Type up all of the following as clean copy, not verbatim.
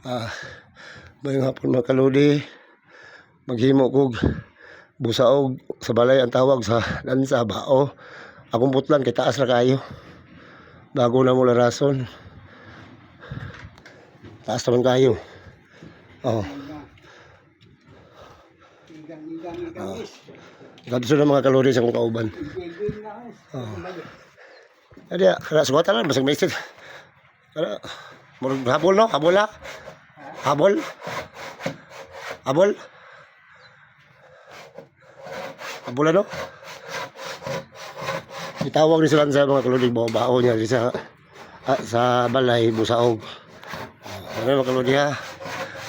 Ah, mayong hapon mga kalodi, maghimo kog busaog sa balay ang tawag sa lansa bao. Akong putlan kay taas ra kayo. Bago na mo larason. Taas naman kayo. Oh. Gadto na mga kalodi sa akong kauban. Oh. Adi, kaya sugatan lang basag maisit. Kaya murag habol no, habol na. Habol. Habol. Habol ano? Itawag ni sila sa mga kalodi bao niya sa balay busaog. Ano mga kalodi ha?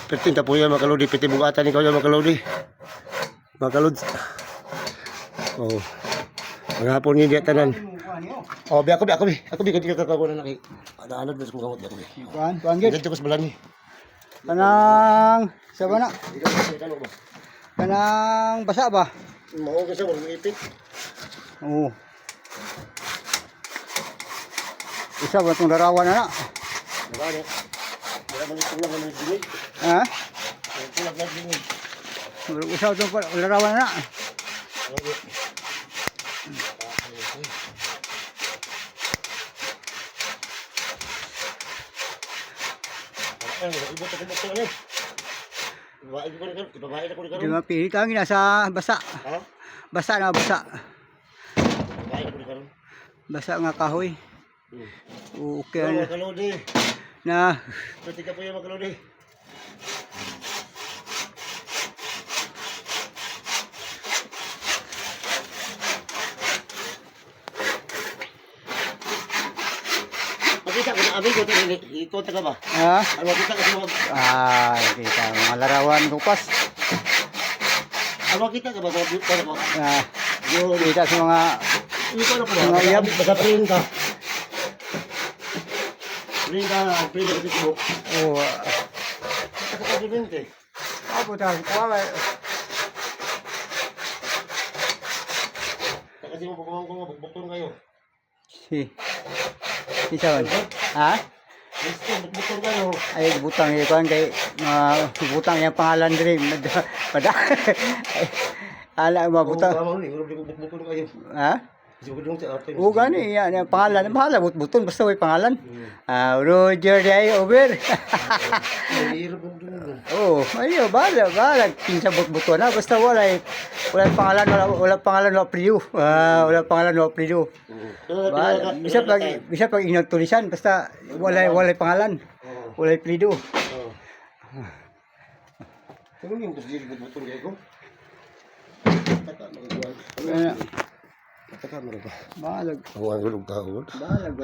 Perting tapuya mga kalodi, piti bugatan ni kayo mga kalodi. Mga kalod. Oh. Maghapon ni diya tanan. Oh, bi ako kadi kakako na naki. Ana-ana sa mga kamot bi. Kuan gid. Dito ko sa balani. Kanang sa bana. Kanang basa ba? Mao kasi mo ipit. Oo. Isa ba itong larawan na na? Magani. Wala man ito lang ng dinig. Ha? Wala lang dinig. Isa itong larawan na na? Di mapili ka nasa basa. Ha? Basa na basa. Basa nga kahoy. Okay Mga na. kalodi. Na. Pati ka po yung mga kalodi. Makita ko na amigo ito taga ba? Ha? Ano makita ko sa mga Kita mga larawan kupas. ano makita ka ba sa buta na ba? Kita sa mga Ito na po Mga ba? iyab. Basta print ka. Print ka Facebook. oh, Ito ka print eh. apa dah wala. Kasi mo bukbukton kayo. Si. Isa man. Ha? Gusto bukbukton kayo. Ay butang ikan kay butang yang pangalan diri pada. Ala mabutang. Tama ni, bukbukton kayo. Ha? Siguro sa ate. O gani yan ang pangalan. Bahala buton basta may pangalan. Roger day over. Mahirap ang dulo. Oh, ayo bahala kinsa buton na basta wala pangalan wala pangalan no apelyido. Wala pangalan no apelyido. Bisa pag inagtulisan basta wala pangalan. Wala apelyido. Ano yung bukbukton kayo? Taka mo ba? Balag. Ang gulog ka. Balag.